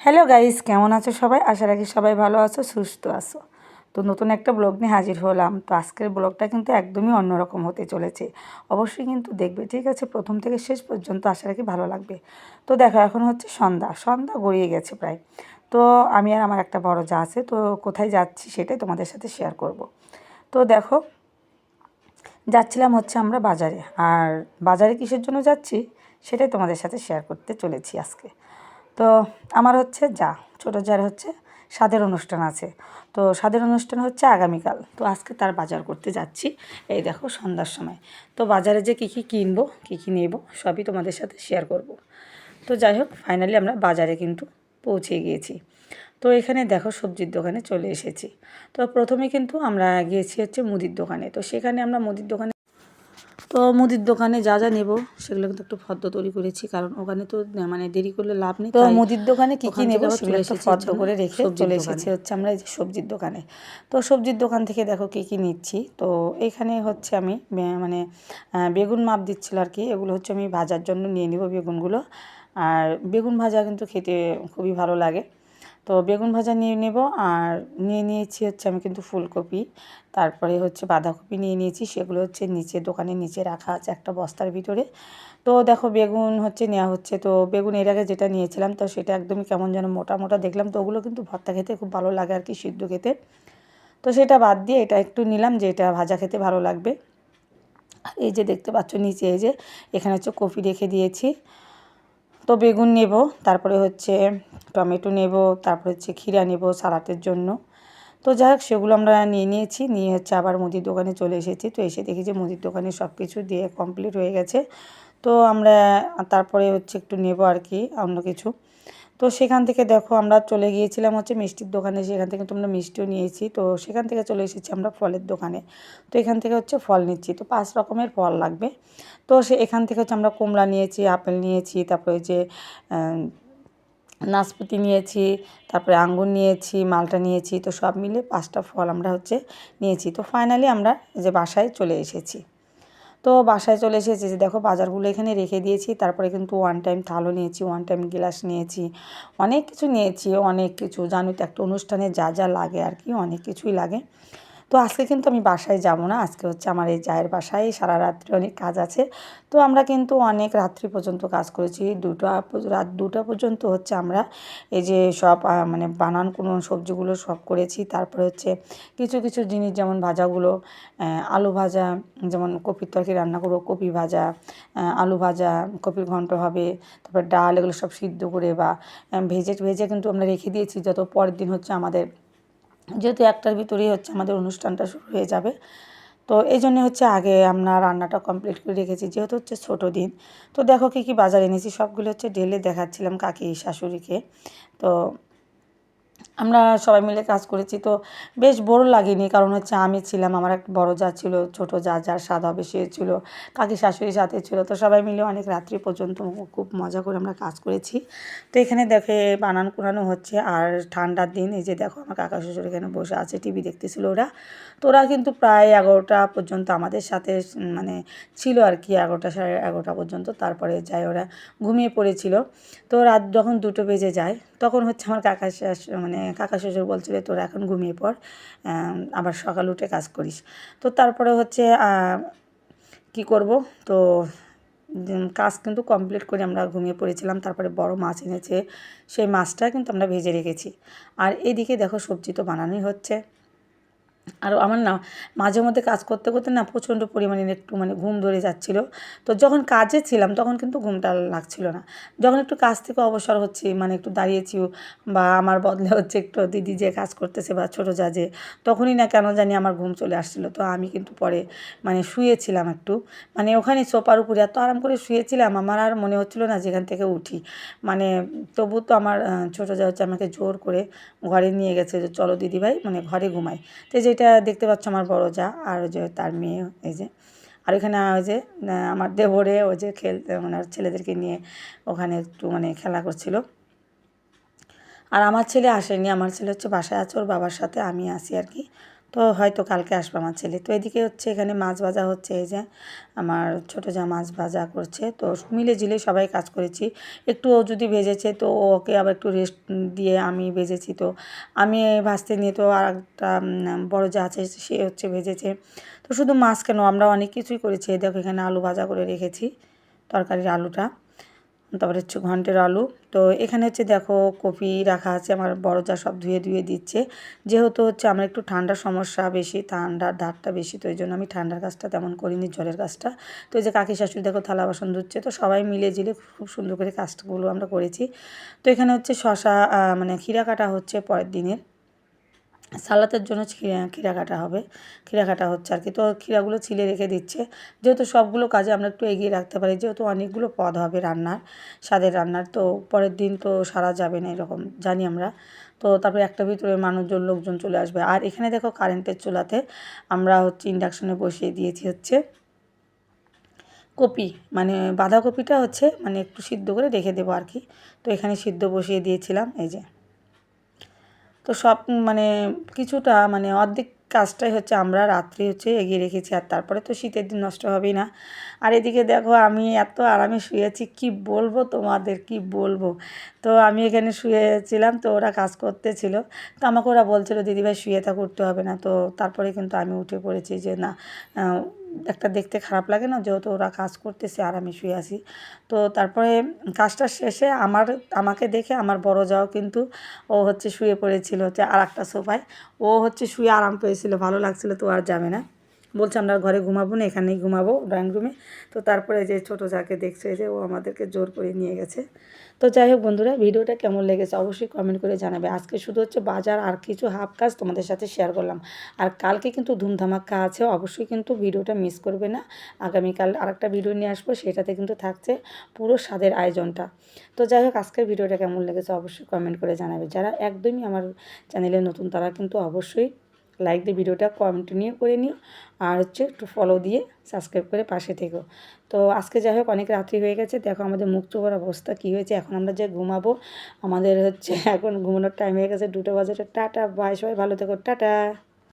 Hello guys, কেমন আছো সবাই? আশা রাখি সবাই ভালো আছো, সুস্থ আছো। তো নতুন একটা ব্লগ নিয়ে হাজির হলাম। তো আজকের ব্লগটা কিন্তু একদমই অন্যরকম হতে চলেছে। অবশ্যই কিন্তু দেখবে, ঠিক আছে? প্রথম থেকে শেষ পর্যন্ত আশা রাখি ভালো লাগবে। তো দেখো, এখন হচ্ছে সন্ধ্যা সন্ধ্যা গড়িয়ে গেছে প্রায়। তো আমি আর আমার একটা বড় যা আছে, তো কোথায় যাচ্ছি সেটাই তোমাদের সাথে শেয়ার করব। তো দেখো, যাচ্ছিলাম হচ্ছে আমরা বাজারে। আর বাজারে কিসের জন্য যাচ্ছি সেটাই তোমাদের সাথে শেয়ার করতে চলেছি আজকে। তো আমার হচ্ছে ছোটো জার হচ্ছে স্বাদের অনুষ্ঠান আছে। তো স্বাদের অনুষ্ঠান হচ্ছে আগামীকাল। তো আজকে তার বাজার করতে যাচ্ছি। এই দেখো, সন্ধ্যার সময়। তো বাজারে যে কী কী কিনবো, কী কী নেব, সবই তোমাদের সাথে শেয়ার করব। তো যাই হোক, ফাইনালি আমরা বাজারে কিন্তু পৌঁছে গিয়েছি। তো এখানে দেখো, সবজির দোকানে চলে এসেছি। তো প্রথমে কিন্তু আমরা গিয়েছি হচ্ছে মুদির দোকানে। তো সেখানে আমরা মুদির দোকানে যা যা নেব সেগুলো কিন্তু একটু ফর্দ তৈরি করেছি, কারণ ওখানে তো মানে দেরি করলে লাভ নেই। তো মুদির দোকানে কী কী নেব সেগুলো একটু ফর্দ করে রেখে চলে এসেছি হচ্ছে আমরা এই যে সবজির দোকানে। তো সবজির দোকান থেকে দেখো কী কী নিচ্ছি। তো এখানে হচ্ছে আমি মানে বেগুন মাপ দিচ্ছিল আর কি। এগুলো হচ্ছে আমি ভাজার জন্য নিয়ে নিব বেগুনগুলো। আর বেগুন ভাজা কিন্তু খেতে খুবই ভালো লাগে। তো বেগুন ভাজা নিয়ে নেব। আর নিয়েছি হচ্ছে আমি কিন্তু ফুলকপি, তারপরে হচ্ছে বাঁধাকপি নিয়ে নিয়েছি। সেগুলো হচ্ছে দোকানের নিচে রাখা আছে একটা বস্তার ভিতরে। তো দেখো, বেগুন হচ্ছে নেওয়া হচ্ছে। তো বেগুন এর আগে যেটা নিয়েছিলাম, তো সেটা একদমই কেমন যেন মোটা মোটা দেখলাম। তো ওগুলো কিন্তু ভর্তা খেতে খুব ভালো লাগে আর কি, সিদ্ধ খেতে। তো সেটা বাদ দিয়ে এটা একটু নিলাম, যে এটা ভাজা খেতে ভালো লাগবে। আর এই যে দেখতে পাচ্ছ নিচে, এই যে এখানে হচ্ছে কপি রেখে দিয়েছি। তো বেগুন নেব, তারপরে হচ্ছে টমেটো নেব, তারপরে হচ্ছে ক্ষীরা নেব সালাতের জন্য। তো যাই হোক, সেগুলো আমরা নিয়েছি। নিয়ে হচ্ছে আবার মুদির দোকানে চলে এসেছি। তো এসে দেখি যে মুদির দোকানে সব কিছু দিয়ে কমপ্লিট হয়ে গেছে। তো আমরা তারপরে হচ্ছে একটু নেব আর কি অন্য কিছু। তো সেখান থেকে দেখো, আমরা চলে গিয়েছিলাম হচ্ছে মিষ্টির দোকানে। সেখান থেকে তো আমরা মিষ্টিও নিয়েছি। তো সেখান থেকে চলে এসেছি আমরা ফলের দোকানে। তো এখান থেকে হচ্ছে ফল নিচ্ছি। তো 5 রকমের ফল লাগবে। তো এখান থেকে হচ্ছে আমরা কমলা নিয়েছি, আপেল নিয়েছি, তারপরে যে নাশপাতি নিয়েছি, তারপরে আঙ্গুর নিয়েছি, মালটা নিয়েছি। তো সব মিলে 5টা ফল আমরা হচ্ছে নিয়েছি। তো ফাইনালি আমরা যে বাসায় চলে এসেছি। তো বাসায় চলে এসেছি, যে দেখো বাজারগুলো এখানে রেখে দিয়েছি। তারপরে কিন্তু ওয়ান টাইম থালও নিয়েছি, ওয়ান টাইম গ্লাস নিয়েছি, অনেক কিছু নিয়েছি, অনেক কিছু। জানোই তো, একটা অনুষ্ঠানে যা যা লাগে আর কি, অনেক কিছুই লাগে। তো আজকে কিন্তু আমি বাসায় যাব না। আজকে হচ্ছে আমার এই জায়ের বাসায় সারা রাত্রি অনেক কাজ আছে। তো আমরা কিন্তু অনেক রাত্রি পর্যন্ত কাজ করেছি। রাত 2টা পর্যন্ত হচ্ছে আমরা এই যে সব মানে কোনো সবজিগুলো সব করেছি। তারপরে হচ্ছে কিছু কিছু জিনিস, যেমন ভাজাগুলো, আলু ভাজা, যেমন কপির তরকারি রান্না করবো, কপি ভাজা, আলু ভাজা, কপির ঘন্ট হবে, তারপর ডাল, এগুলো সব সিদ্ধ করে বা ভেজে ভেজে কিন্তু আমরা রেখে দিয়েছি, যত পরের দিন হচ্ছে আমাদের, যেহেতু 1টার ভিতরেই হচ্ছে আমাদের অনুষ্ঠানটা শুরু হয়ে যাবে। তো এই জন্য হচ্ছে আগে আমরা রান্নাটা কমপ্লিট করে রেখেছি, যেহেতু হচ্ছে ছোটো দিন। তো দেখো কী কী বাজার এনেছি, সবগুলো হচ্ছে ঢেলে দেখাচ্ছিলাম কাকি শাশুড়িকে। তো আমরা সবাই মিলে কাজ করেছি। তো বেশ বোর লাগেনি, কারণ হচ্ছে আমি ছিলাম, আমার একটা বড় যা ছিল, ছোটো যা, যার স্বাদ হবে সে ছিল, কাকি শাশুড়ির সাথে ছিল। তো সবাই মিলে অনেক রাত্রি পর্যন্ত খুব মজা করে আমরা কাজ করেছি। তো এখানে দেখে বানান কুড়ানো হচ্ছে। আর ঠান্ডার দিন, এই যে দেখো আমার কাকা শ্বশুর এখানে বসে আছে, টিভি দেখতেছিল ওরা। তো ওরা কিন্তু প্রায় 11টা পর্যন্ত আমাদের সাথে মানে ছিল আর কি, 11টা সাড়ে 11টা পর্যন্ত। তারপরে যাই ওরা ঘুমিয়ে পড়েছিল। তো রাত যখন 2টো বেজে যায়, তখন হচ্ছে আমার কাকা শ্বশুর বলছিল, তোরা এখন ঘুমিয়ে পড়, আবার সকাল উঠে কাজ করিস। তো তারপরে হচ্ছে কী করব, তো কাজ কিন্তু কমপ্লিট করে আমরা ঘুমিয়ে পড়েছিলাম। তারপরে বড় মাছ এনেছে, সেই মাছটা কিন্তু আমরা ভেজে রেখেছি। আর এদিকে দেখো, সবজি তো বানানোই হচ্ছে। আর আমার না মাঝে মধ্যে কাজ করতে করতে না প্রচণ্ড পরিমাণে একটু মানে ঘুম ধরে যাচ্ছিল। তো যখন কাজে ছিলাম তখন কিন্তু ঘুমটা লাগছিল না। যখন একটু কাজ থেকে অবসর হচ্ছি, মানে একটু দাঁড়িয়েছি, বা আমার বদলে হচ্ছে একটু দিদি যে কাজ করতেছে বা ছোটো যা যে, তখনই না কেন জানি আমার ঘুম চলে আসছিলো। তো আমি কিন্তু পরে মানে শুয়েছিলাম একটু, মানে ওখানে সোফার উপরে এত আরাম করে শুয়েছিলাম, আমার আর মনে হচ্ছিলো না যেখান থেকে উঠি। মানে তবু তো আমার ছোটো যা হচ্ছে আমাকে জোর করে ঘরে নিয়ে গেছে, যে চলো দিদিভাই, মানে ঘরে ঘুমাই। তো যেটা দেখতে পাচ্ছ আমার বড় যা, আর ওই যে তার মেয়ে, এই যে। আর ওইখানে ওই যে আমার দেবরে, ওই যে খেলতে মানে ছেলেদেরকে নিয়ে ওখানে একটু মানে খেলা করছিল। আর আমার ছেলে আসেনি, আমার ছেলে হচ্ছে বাসায় আছে ওর বাবার সাথে, আমি আসি আর কি। তো হয়তো কালকে আসবে আমার ছেলে। তো এদিকে হচ্ছে এখানে মাছ ভাজা হচ্ছে, এই যে আমার ছোটো যা মাছ ভাজা করছে। তো মিলে ঝিলে সবাই কাজ করেছি। একটু ও যদি ভেজেছে তো ওকে আবার একটু রেস্ট দিয়ে আমি ভেজেছি। তো আমি ভাজতে নিয়ে তো আর একটা বড় যা আছে সে হচ্ছে ভেজেছে। তো শুধু মাছ কেন, আমরা অনেক কিছুই করেছি। এই দেখো এখানে আলু ভাজা করে রেখেছি, তরকারির আলুটা। তারপরে হচ্ছে ঘন্টের আলু। তো এখানে হচ্ছে দেখো কপি রাখা আছে, আমার বড় যা সব ধুয়ে ধুয়ে দিচ্ছে। যেহেতু হচ্ছে আমার একটু ঠান্ডার সমস্যা বেশি, ঠান্ডার ধারটা বেশি, তো এই জন্য আমি ঠান্ডার কাজটা তেমন করিনি, জলের কাজটা। তো এই যে কাকি শাশুড়ি দেখো থালা বাসন ধুচ্ছে। তো সবাই মিলে ঝিলে খুব সুন্দর করে কাজগুলো আমরা করেছি। তো এখানে হচ্ছে শশা মানে ক্ষীরা কাটা হচ্ছে পরের দিনের সালাতের জন্য ক্ষীরা কাটা হবে, ক্ষীরা কাটা হচ্ছে আর কি। তো ক্ষীরাগুলো ছিলে রেখে দিচ্ছে, যেহেতু সবগুলো কাজে আমরা একটু এগিয়ে রাখতে পারি, যেহেতু অনেকগুলো পদ হবে রান্নার, স্বাদের রান্নার। তো পরের দিন তো সারা যাবে না এরকম জানি আমরা। তো তারপরে একটা ভিতরে মানুষজন লোকজন চলে আসবে। আর এখানে দেখো কারেন্টের চুলাতে আমরা হচ্ছে ইন্ডাকশনে বসিয়ে দিয়েছি হচ্ছে কপি, মানে বাঁধাকপিটা হচ্ছে মানে একটু সিদ্ধ করে রেখে দেবো আর কি। তো এখানে সিদ্ধ বসিয়ে দিয়েছিলাম, এই যে। তো সব মানে কিছুটা মানে অর্ধেক কাজটাই হচ্ছে আমরা রাত্রে হচ্ছে এগিয়ে রেখেছি, আর তারপরে তো শীতের দিন নষ্ট হবেই না। আর এদিকে দেখো আমি এত আরামে শুয়েছি, কি বলবো তোমাদের, কি বলবো। তো আমি এখানে শুয়েছিলাম, তো ওরা কাজ করতেছিল। তো আমাকে ওরা বলছিল দিদিভাই শুয়ে থাকো, উঠতে হবে না। তো তারপরে কিন্তু আমি উঠে পড়েছি যে না, একটা দেখতে খারাপ লাগে না, যেহেতু ওরা কাজ করতেছে আর আমি শুয়ে আছি। তো তারপরে কাজটা শেষে আমাকে দেখে আমার বড় যাও কিন্তু ও হচ্ছে শুয়ে পড়েছিল হচ্ছে আর একটা সোফায়। ও হচ্ছে শুয়ে আরাম পেয়েছিল, ভালো লাগছিল, তো আর যাবে না, বলছে আমরা ঘরে ঘুমাবো না, এখানেই ঘুমাবো ড্রয়িং রুমে। তো তারপরে যে ছোটো যাকে দেখছে যে ও আমাদেরকে জোর করে নিয়ে গেছে। তো যাই হোক বন্ধুরা, ভিডিওটা কেমন লেগেছে অবশ্যই কমেন্ট করে জানাবে। আজকে শুধু হচ্ছে বাজার আর কিছু হাফ কাজ তোমাদের সাথে শেয়ার করলাম। আর কালকে কিন্তু ধুমধামাক্কা আছে, অবশ্যই কিন্তু ভিডিওটা মিস করবে না। আগামীকাল আরেকটা ভিডিও নিয়ে আসবো, সেটাতে কিন্তু থাকছে পুরো স্বাদের আয়োজনটা। তো যাই হোক, আজকের ভিডিওটা কেমন লেগেছে অবশ্যই কমেন্ট করে জানাবে। যারা একদমই আমার চ্যানেলে নতুন তারা কিন্তু অবশ্যই লাইক দিয়ে ভিডিওটা কন্টিনিউ করে নিও, আর হচ্ছে একটু ফলো দিয়ে সাবস্ক্রাইব করে পাশে থেকো। তো আজকে যাই হোক অনেক রাত্রি হয়ে গেছে, দেখো আমাদের মুখ চোখের অবস্থা কী হয়েছে। এখন আমরা যে ঘুমাবো, আমাদের হচ্ছে এখন ঘুমানোর টাইম হয়ে গেছে, 2টা বাজে। টাটা, বাই, সবাই ভালো থেকো, টাটা।